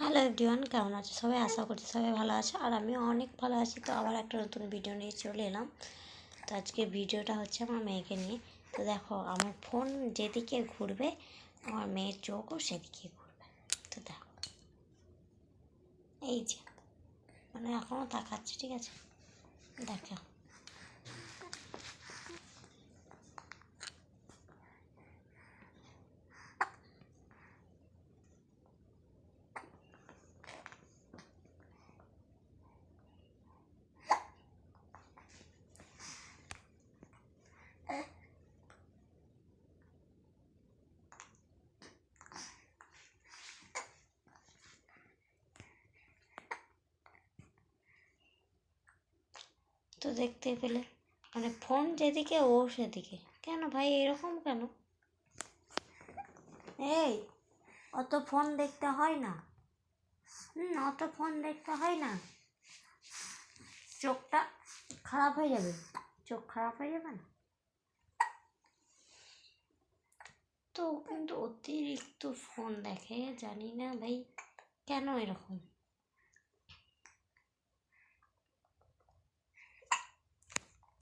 Hello everyone, কেমন আছো সবাই? আশা করছি সবাই ভালো আছো, আর আমিও অনেক ভালো আছি। তো আবার একটা নতুন ভিডিও নিয়ে চলে এলাম। তো আজকে ভিডিওটা হচ্ছে আমার মেয়েকে নিয়ে। তো দেখো, আমার ফোন যেদিকে ঘুরবে আমার মেয়ের চোখও সেদিকে ঘুরবে। তো দেখো, এই যে মানে এখনও তাকাচ্ছে, ঠিক আছে? দেখো, তো দেখতে পেলে মানে ফোন যেদিকে ও সেদিকে। কেন ভাই এরকম কেন? এই, অত ফোন দেখতে হয় না। অত ফোন দেখতে হয় না, চোখটা খারাপ হয়ে যাবে। চোখ খারাপ হয়ে যাবে না তো? কিন্তু অতিরিক্ত ফোন দেখে, জানি না ভাই কেন এরকম।